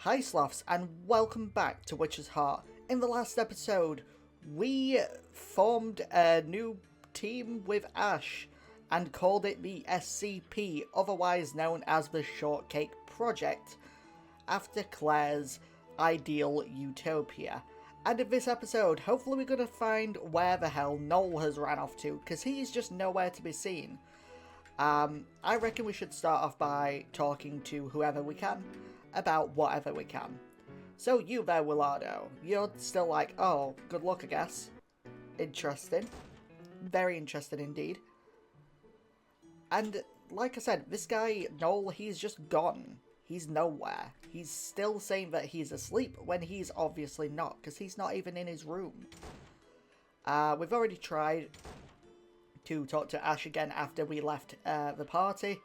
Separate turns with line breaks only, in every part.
Hi Sloths, and welcome back to Witch's Heart. In the last episode, we formed a new team with Ashe and called it the SCP, otherwise known as the Shortcake Project, after Claire's ideal utopia. And in this episode, hopefully we're going to find where the hell Noel has ran off to, because he's just nowhere to be seen. I reckon we should start off by talking to whoever we can about whatever we can. So you there, Willardo, you're still like, oh, good luck, I guess. Interesting. Very interesting indeed. And like I said, this guy, Noel, he's just gone. He's nowhere. He's still saying that he's asleep when he's obviously not, because he's not even in his room. We've already tried to talk to Ashe again after we left the party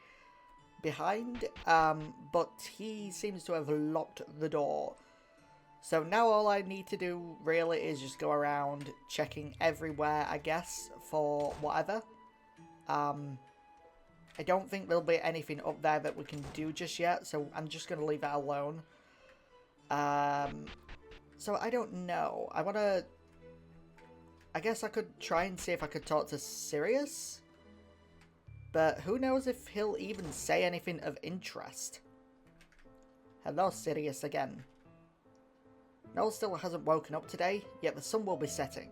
behind, but he seems to have locked the door. So now all I need to do really is just go around checking everywhere, I guess, for whatever. I don't think there'll be anything up there that we can do just yet, so I'm just going to leave that alone. So I don't know. I guess I could try and see if I could talk to Sirius? But who knows if he'll even say anything of interest. Hello, Sirius again. Noel still hasn't woken up today, yet the sun will be setting.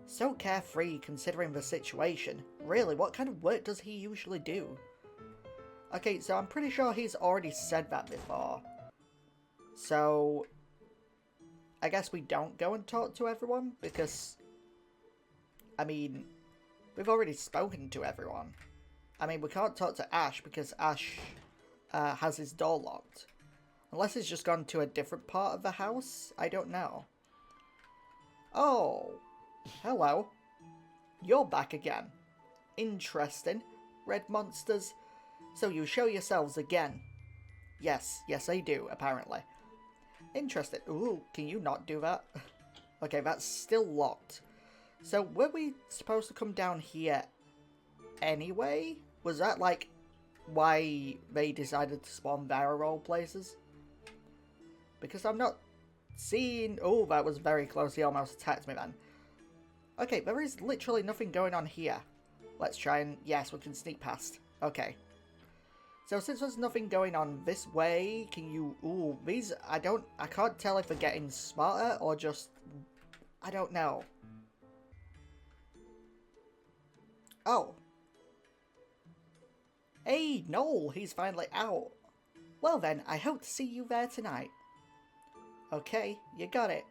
So carefree considering the situation. Really, what kind of work does he usually do? Okay, so I'm pretty sure he's already said that before. So I guess we don't go and talk to everyone, because, I mean, we've already spoken to everyone. I mean, we can't talk to Ashe, because Ashe has his door locked. Unless he's just gone to a different part of the house? I don't know. Oh, hello. You're back again. Interesting. Red monsters. So you show yourselves again. Yes, I do, apparently. Interesting. Ooh, can you not do that? Okay, that's still locked. So were we supposed to come down here anyway? Was that like why they decided to spawn barrel places? Because I'm not seeing... Oh, that was very close. He almost attacked me then. Okay, there is literally nothing going on here. Let's try and... Yes, we can sneak past. Okay. So since there's nothing going on this way, can you... Ooh, these... I can't tell if they're getting smarter or just... I don't know. Oh. Hey, Noel, he's finally out. Well then, I hope to see you there tonight. Okay, you got it.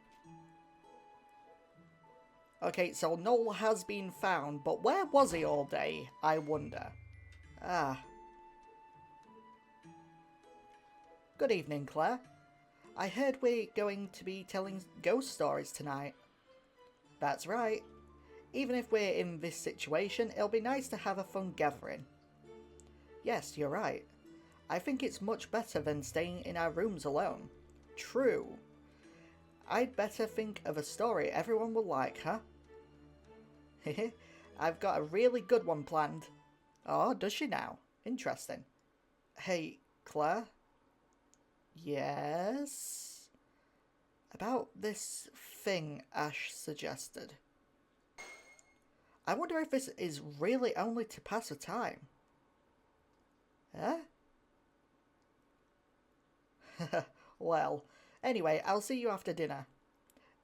Okay, so Noel has been found, but where was he all day, I wonder? Ah. Good evening, Claire. I heard we're going to be telling ghost stories tonight. That's right. Even if we're in this situation, it'll be nice to have a fun gathering. Yes, you're right. I think it's much better than staying in our rooms alone. True. I'd better think of a story everyone will like, huh? Hehe, I've got a really good one planned. Oh, does she now? Interesting. Hey, Claire? Yes? About this thing Ashe suggested. I wonder if this is really only to pass the time. Huh? Well, anyway, I'll see you after dinner.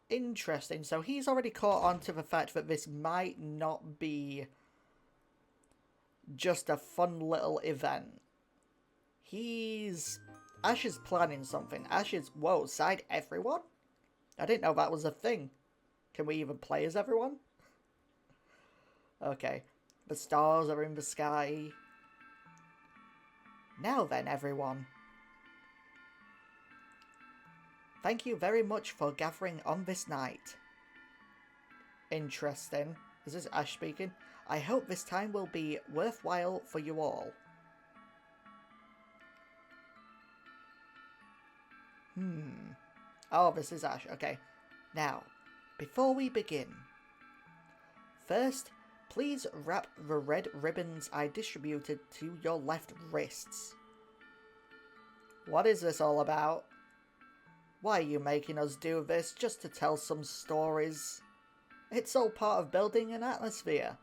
Interesting, so he's already caught on to the fact that this might not be just a fun little event. Ashe is planning something. Ashe is... Whoa, side everyone? I didn't know that was a thing. Can we even play as everyone? Okay. The stars are in the sky. Now then, everyone. Thank you very much for gathering on this night. Interesting. Is this Ashe speaking? I hope this time will be worthwhile for you all. Oh, this is Ashe. Okay. Now, before we begin, first, please wrap the red ribbons I distributed to your left wrists. What is this all about? Why are you making us do this just to tell some stories? It's all part of building an atmosphere.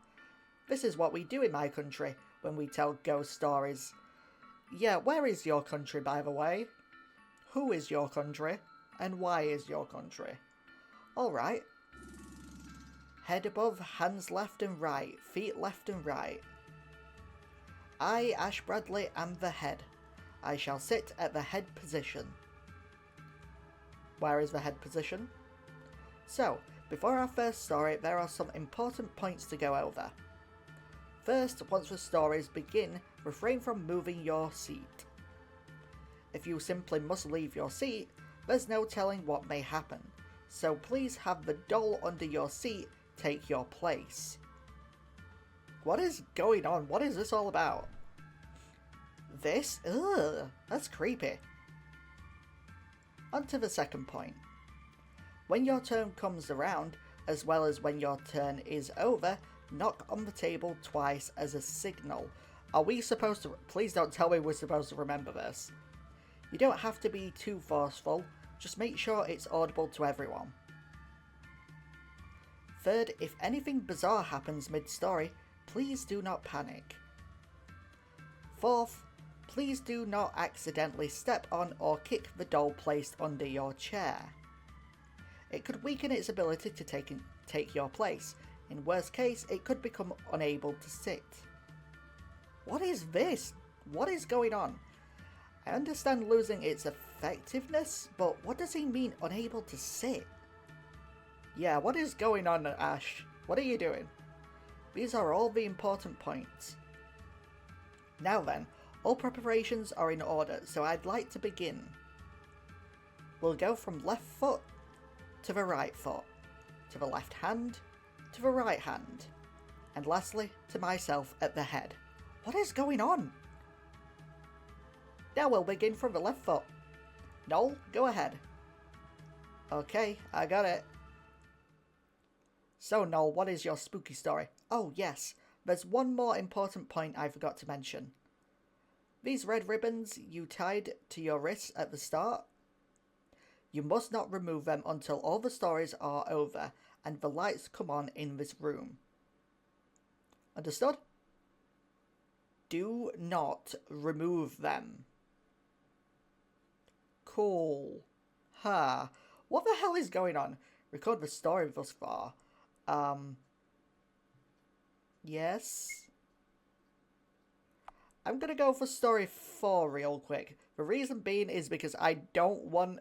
This is what we do in my country when we tell ghost stories. Yeah, where is your country, by the way? Who is your country? And why is your country? Alright. Head above, hands left and right, feet left and right. I, Ash Bradley, am the head. I shall sit at the head position. Where is the head position? So, before our first story, there are some important points to go over. First, once the stories begin, refrain from moving your seat. If you simply must leave your seat, there's no telling what may happen, so please have the doll under your seat take your place. What is going on? What is this all about? This? Ugh, that's creepy. On to the second point. When your turn comes around, as well as when your turn is over, knock on the table twice as a signal. Are we supposed to... Please don't tell me we're supposed to remember this. You don't have to be too forceful, just make sure it's audible to everyone. Third, if anything bizarre happens mid-story, please do not panic. Fourth, please do not accidentally step on or kick the doll placed under your chair. It could weaken its ability to take your place. In worst case, it could become unable to sit. What is this? What is going on? I understand losing its effectiveness, but what does he mean unable to sit? Yeah, what is going on, Ash? What are you doing? These are all the important points. Now then, all preparations are in order, so I'd like to begin. We'll go from left foot to the right foot, to the left hand, to the right hand, and lastly, to myself at the head. What is going on? Now we'll begin from the left foot. Noel, go ahead. Okay, I got it. So Noel, what is your spooky story? Oh yes, there's one more important point I forgot to mention. These red ribbons you tied to your wrists at the start, you must not remove them until all the stories are over and the lights come on in this room. Understood? Do not remove them. Cool. Ha. What the hell is going on? Record the story thus far. Yes? I'm gonna go for story 4 real quick. The reason being is because I don't want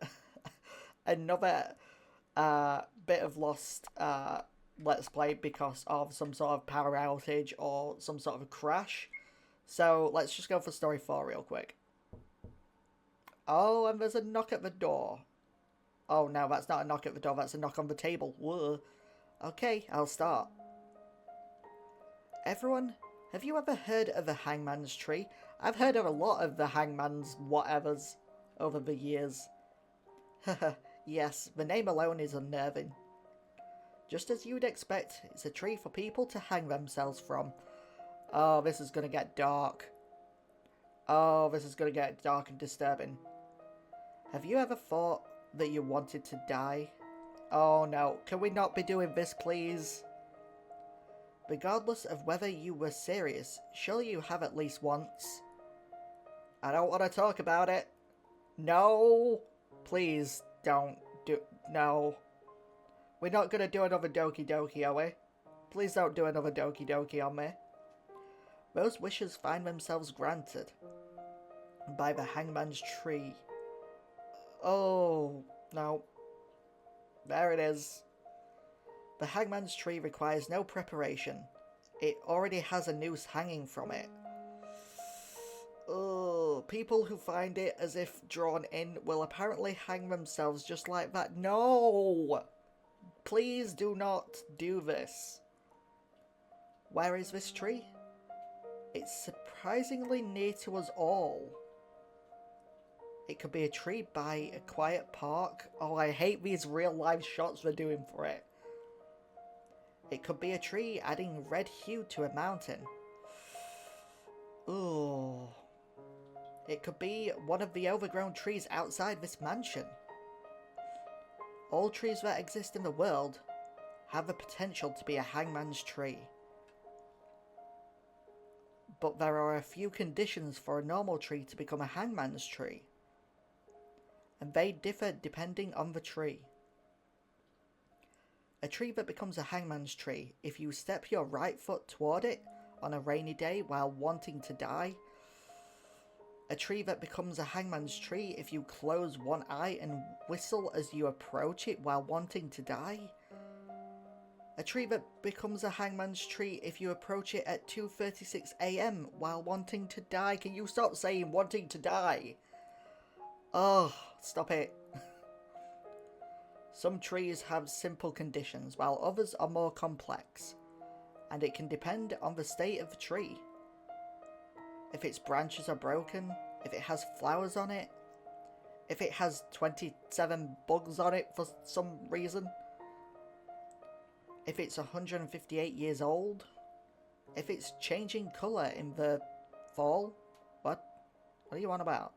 another bit of lost Let's Play because of some sort of power outage or some sort of crash. So let's just go for story 4 real quick. Oh, and there's a knock at the door. Oh no, that's not a knock at the door, that's a knock on the table. Whoa. Okay, I'll start. Everyone, have you ever heard of the hangman's tree? I've heard of a lot of the hangman's whatevers over the years. Haha, yes, the name alone is unnerving. Just as you'd expect, it's a tree for people to hang themselves from. Oh, this is gonna get dark. Oh, this is gonna get dark and disturbing. Have you ever thought that you wanted to die? Oh no, can we not be doing this, please? Regardless of whether you were serious, surely you have at least once. I don't want to talk about it. No! Please don't do... No. We're not gonna do another Doki Doki, are we? Please don't do another Doki Doki on me. Those wishes find themselves granted by the hangman's tree. Oh, no. There it is. The hangman's tree requires no preparation. It already has a noose hanging from it. Oh, people who find it as if drawn in will apparently hang themselves just like that. No! Please do not do this. Where is this tree? It's surprisingly near to us all. It could be a tree by a quiet park. Oh, I hate these real life shots they're doing for it. It could be a tree adding red hue to a mountain. Ooh. It could be one of the overgrown trees outside this mansion. All trees that exist in the world have the potential to be a hangman's tree. But there are a few conditions for a normal tree to become a hangman's tree, and they differ depending on the tree. A tree that becomes a hangman's tree if you step your right foot toward it on a rainy day while wanting to die. A tree that becomes a hangman's tree if you close one eye and whistle as you approach it while wanting to die. A tree that becomes a hangman's tree if you approach it at 2:36 AM while wanting to die. Can you stop saying wanting to die? Oh, stop it. Some trees have simple conditions while others are more complex, and it can depend on the state of the tree. If its branches are broken, if it has flowers on it, if it has 27 bugs on it for some reason, if it's 158 years old, if it's changing colour in the fall. What are you on about?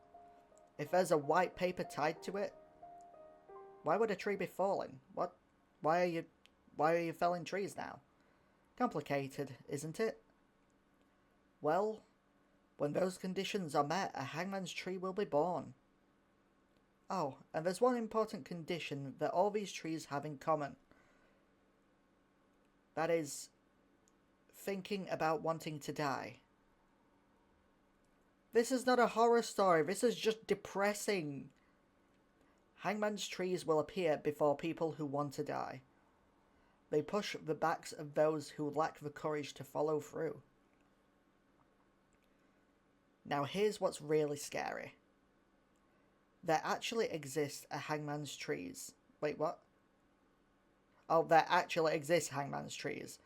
If there's a white paper tied to it, why would a tree be falling? What? Why are you felling trees now? Complicated, isn't it? Well, when those conditions are met, a hangman's tree will be born. Oh, and there's one important condition that all these trees have in common. That is, thinking about wanting to die. This is not a horror story, this is just depressing. Hangman's trees will appear before people who want to die. They push the backs of those who lack the courage to follow through. Now here's what's really scary. There actually exists a hangman's trees. Wait, what? Oh, there actually exist hangman's trees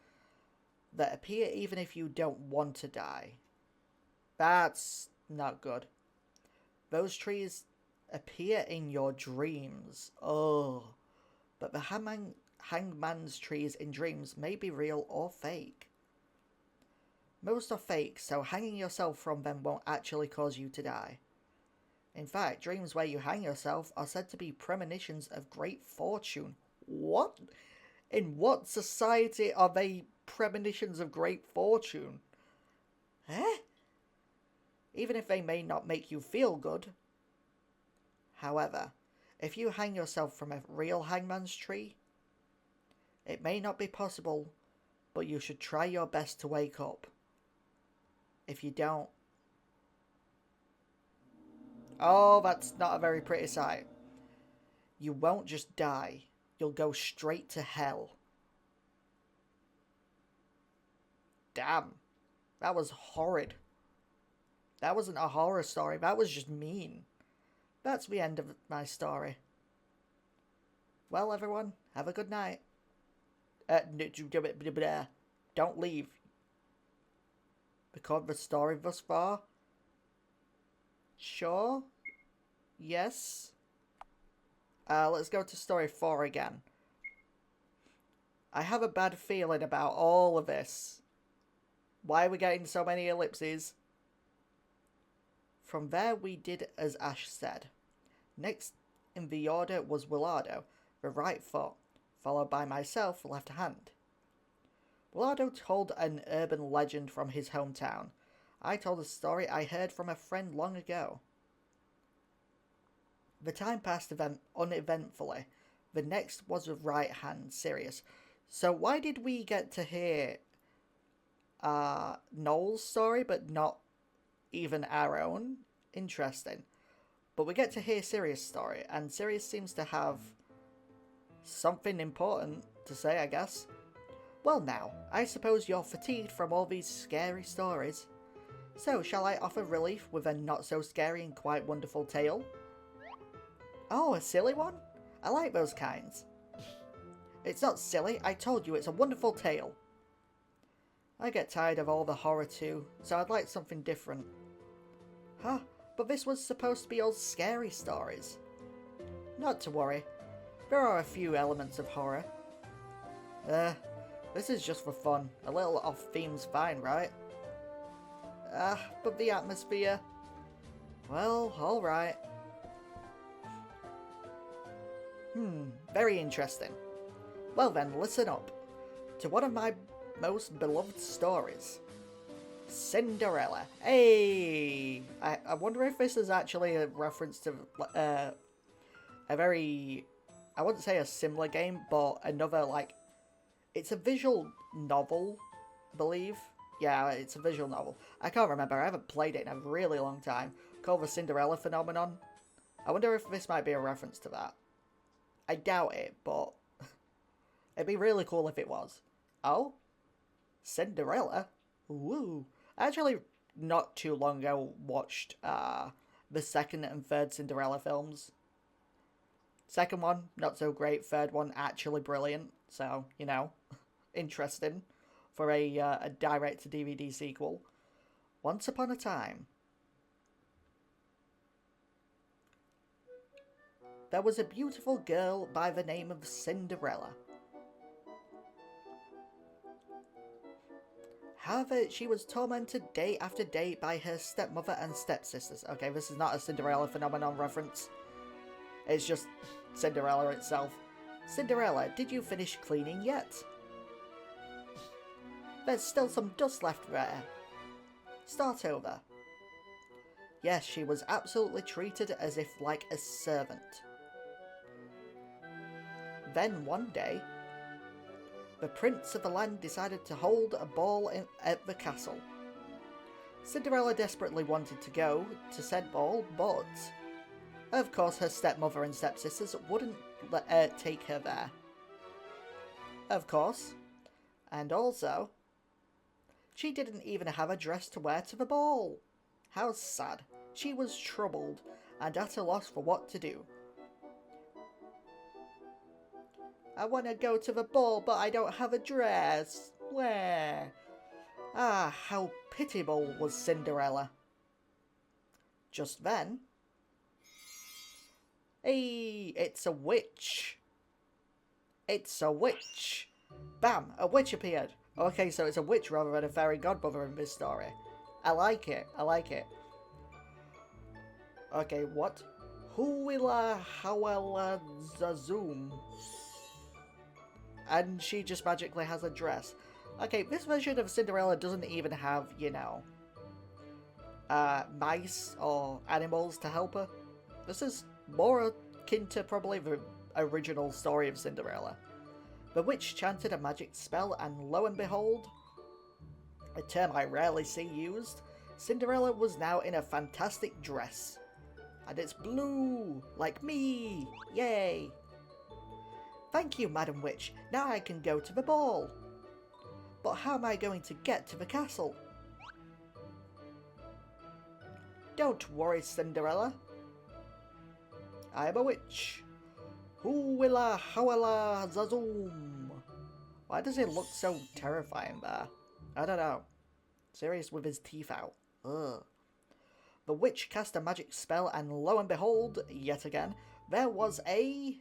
that appear even if you don't want to die. That's not good. Those trees appear in your dreams. Oh, but the hangman's trees in dreams may be real or fake. Most are fake, so hanging yourself from them won't actually cause you to die. In fact, dreams where you hang yourself are said to be premonitions of great fortune. What? In what society are they premonitions of great fortune? Eh? Even if they may not make you feel good. However, if you hang yourself from a real hangman's tree, it may not be possible, but you should try your best to wake up. If you don't... Oh, that's not a very pretty sight. You won't just die. You'll go straight to hell. Damn. That was horrid. That wasn't a horror story. That was just mean. That's the end of my story. Well, everyone, have a good night. Don't leave. Record the story thus far? Sure? Yes? Let's go to story 4 again. I have a bad feeling about all of this. Why are we getting so many ellipses? From there we did as Ashe said. Next in the order was Willardo, the right foot, followed by myself, left hand. Willardo told an urban legend from his hometown. I told a story I heard from a friend long ago. The time passed uneventfully. The next was the right hand, Sirius. So why did we get to hear Noel's story, but not even our own? Interesting. But we get to hear Sirius' story, and Sirius seems to have something important to say, I guess. Well now, I suppose you're fatigued from all these scary stories. So, shall I offer relief with a not-so-scary and quite wonderful tale? Oh, a silly one? I like those kinds. It's not silly, I told you it's a wonderful tale. I get tired of all the horror too, so I'd like something different. Huh, but this was supposed to be all scary stories. Not to worry, there are a few elements of horror. This is just for fun. A little off theme's fine, right? But the atmosphere... Well, alright. Very interesting. Well then, listen up to one of my most beloved stories. Cinderella. Hey! I wonder if this is actually a reference to a very, I wouldn't say a similar game, but another, like, it's a visual novel, I believe. Yeah, it's a visual novel. I can't remember, I haven't played it in a really long time. Called The Cinderella Phenomenon. I wonder if this might be a reference to that. I doubt it, but it'd be really cool if it was. Oh? Cinderella? Woo! I actually, not too long ago, watched the second and third Cinderella films. Second one, not so great. Third one, actually brilliant. So, you know, interesting for a direct-to-DVD sequel. Once upon a time, there was a beautiful girl by the name of Cinderella. However, she was tormented day after day by her stepmother and stepsisters. Okay, this is not a Cinderella Phenomenon reference. It's just Cinderella itself. Cinderella, did you finish cleaning yet? There's still some dust left there. Start over. Yes, she was absolutely treated as if like a servant. Then one day, the prince of the land decided to hold a ball at the castle. Cinderella desperately wanted to go to said ball, but of course her stepmother and stepsisters wouldn't take her there. Of course. And also, she didn't even have a dress to wear to the ball. How sad. She was troubled and at a loss for what to do. I want to go to the ball, but I don't have a dress. Where? Ah, how pitiable was Cinderella. Just then, hey, it's a witch. It's a witch. Bam, a witch appeared. Okay, so it's a witch rather than a fairy godmother in this story. I like it, I like it. Okay, what? Huila Hawala Zazoom. And she just magically has a dress. Okay, this version of Cinderella doesn't even have, you know, mice or animals to help her. This is more akin to probably the original story of Cinderella. The witch chanted a magic spell and lo and behold, a term I rarely see used, Cinderella was now in a fantastic dress. And it's blue, like me! Yay! Thank you, Madam Witch. Now I can go to the ball. But how am I going to get to the castle? Don't worry, Cinderella. I am a witch. Huwilla hawala zazoom. Why does it look so terrifying there? I don't know. Sirius with his teeth out. Ugh. The witch cast a magic spell and lo and behold, yet again, there was a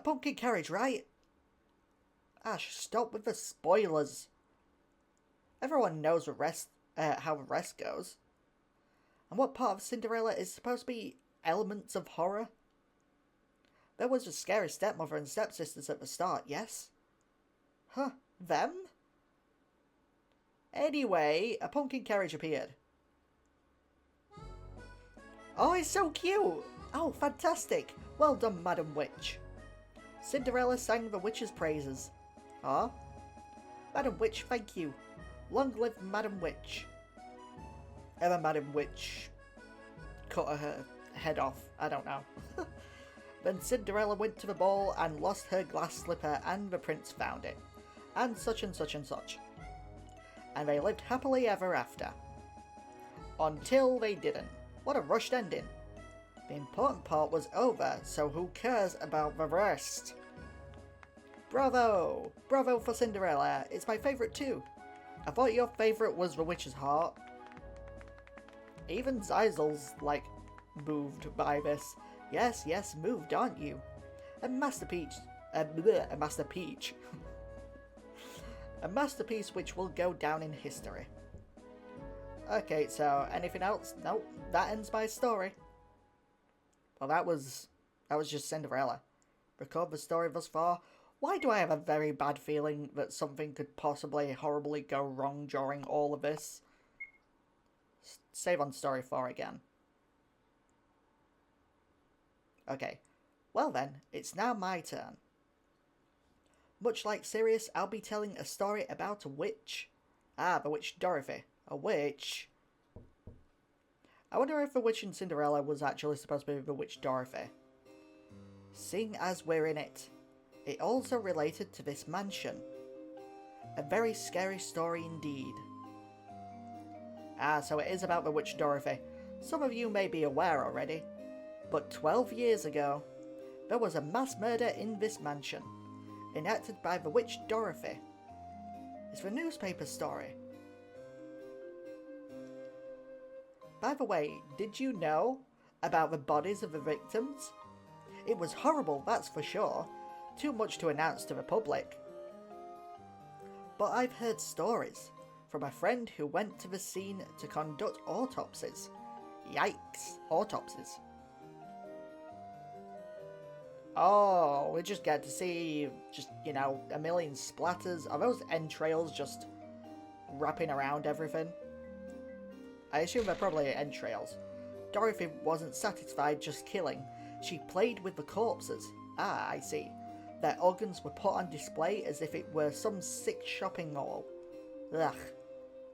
pumpkin carriage, right? Ashe, stop with the spoilers. Everyone knows how the rest goes. And what part of Cinderella is supposed to be elements of horror? There was a scary stepmother and stepsisters at the start, yes? Huh, them? Anyway, a pumpkin carriage appeared. Oh, it's so cute! Oh, fantastic! Well done, Madam Witch. Cinderella sang the witch's praises. Ah? Madam Witch, thank you. Long live Madam Witch. Ever Madam Witch cut her head off. I don't know. Then Cinderella went to the ball and lost her glass slipper and the prince found it. And such and such and such. And they lived happily ever after. Until they didn't. What a rushed ending. The important part was over, so who cares about the rest? Bravo! Bravo for Cinderella. It's my favourite too. I thought your favourite was The Witch's Heart. Even Zeisel's, like, moved by this. Yes, yes, moved, aren't you? A masterpiece. A masterpiece. A masterpiece which will go down in history. Okay, so anything else? Nope, that ends my story. Well, that was just Cinderella. Record the story thus far. Why do I have a very bad feeling that something could possibly horribly go wrong during all of this? Save on story 4 again. Okay, well then, it's now my turn. Much like Sirius, I'll be telling a story about a witch. Ah, the witch Dorothy. A witch? I wonder if the witch in Cinderella was actually supposed to be the witch Dorothy. Seeing as we're in it, it also related to this mansion. A very scary story indeed. Ah, so it is about the witch Dorothy. Some of you may be aware already, but 12 years ago, there was a mass murder in this mansion, enacted by the witch Dorothy. It's a newspaper story. By the way, did you know about the bodies of the victims? It was horrible, that's for sure. Too much to announce to the public. But I've heard stories from a friend who went to the scene to conduct autopsies. Yikes, autopsies. Oh, we just get to see, a million splatters. Are those entrails just wrapping around everything? I assume they're probably entrails. Dorothy wasn't satisfied just killing. She played with the corpses. Ah, I see. Their organs were put on display as if it were some sick shopping mall. Ugh.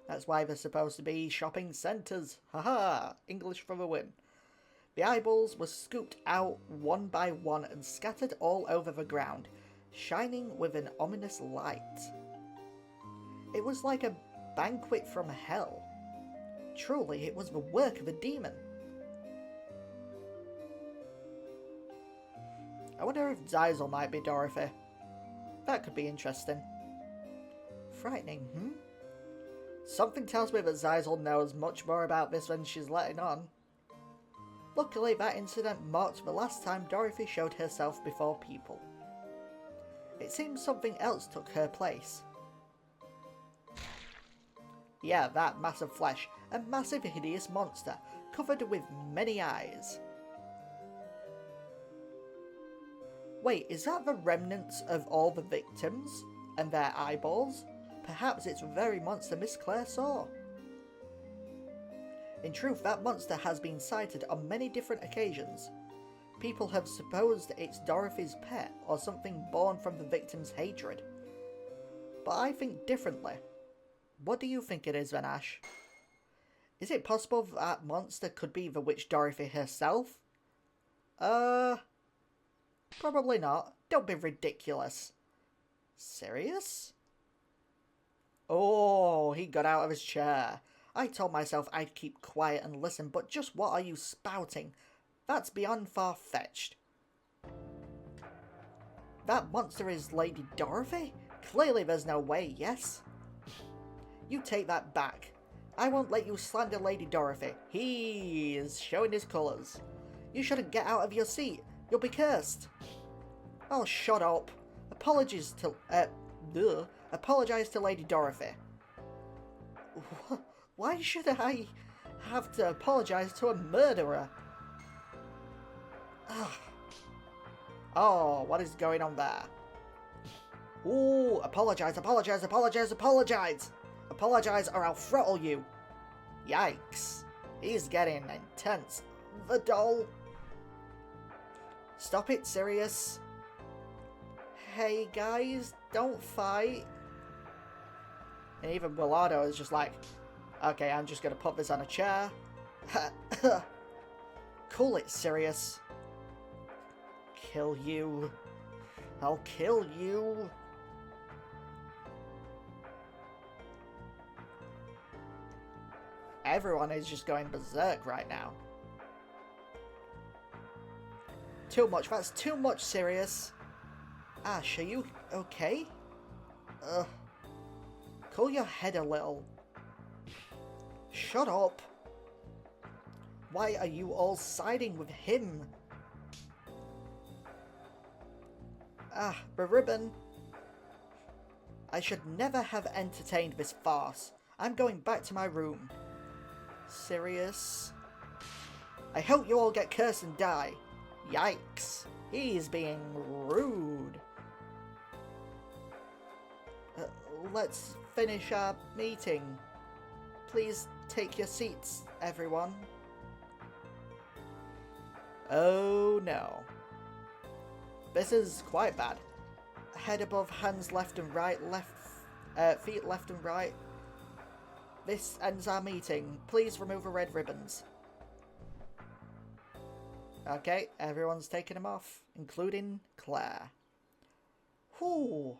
That's why they're supposed to be shopping centres. Haha! English for the win. The eyeballs were scooped out one by one and scattered all over the ground, shining with an ominous light. It was like a banquet from hell. Truly, it was the work of a demon. I wonder if Zaisel might be Dorothy. That could be interesting. Frightening, Something tells me that Zaisel knows much more about this than she's letting on. Luckily, that incident marked the last time Dorothy showed herself before people. It seems something else took her place. Yeah, that mass of flesh. A massive hideous monster, covered with many eyes. Wait, is that the remnants of all the victims and their eyeballs? Perhaps it's the very monster Miss Claire saw. In truth, that monster has been sighted on many different occasions. People have supposed it's Dorothy's pet or something born from the victim's hatred. But I think differently. What do you think it is then, Ashe? Is it possible that monster could be the witch Dorothy herself? Probably not. Don't be ridiculous. Serious? Oh, he got out of his chair. I told myself I'd keep quiet and listen, but just what are you spouting? That's beyond far-fetched. That monster is Lady Dorothy? Clearly there's no way, yes? You take that back. I won't let you slander Lady Dorothy. He is showing his colours. You shouldn't get out of your seat. You'll be cursed. Oh, shut up. Apologize to Lady Dorothy. Why should I have to apologise to a murderer? Oh, what is going on there? Ooh, apologise, apologise, apologise, apologise! Apologise or I'll throttle you! Yikes. He's getting intense. The doll. Stop it, Sirius. Hey guys, don't fight. And even Willado is just like, okay, I'm just gonna put this on a chair. Cool it, Sirius. Kill you. I'll kill you. Everyone is just going berserk right now. Too much. That's too much, Sirius. Ashe, are you okay? Cool your head a little. Shut up. Why are you all siding with him? The ribbon. I should never have entertained this farce. I'm going back to my room. Sirius. I hope you all get cursed and die. Yikes. He's being rude. Let's finish our meeting. Please take your seats, everyone. Oh no. This is quite bad. Head above, hands left and right, feet left and right. This ends our meeting. Please remove the red ribbons. Okay, everyone's taking them off, including Claire. Whew.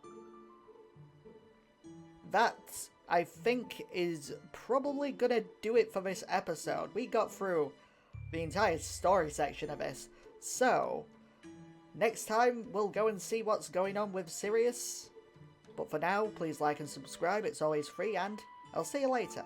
That, I think, is probably gonna do it for this episode. We got through the entire story section of this. So, next time we'll go and see what's going on with Sirius. But for now, please like and subscribe. It's always free, and I'll see you later.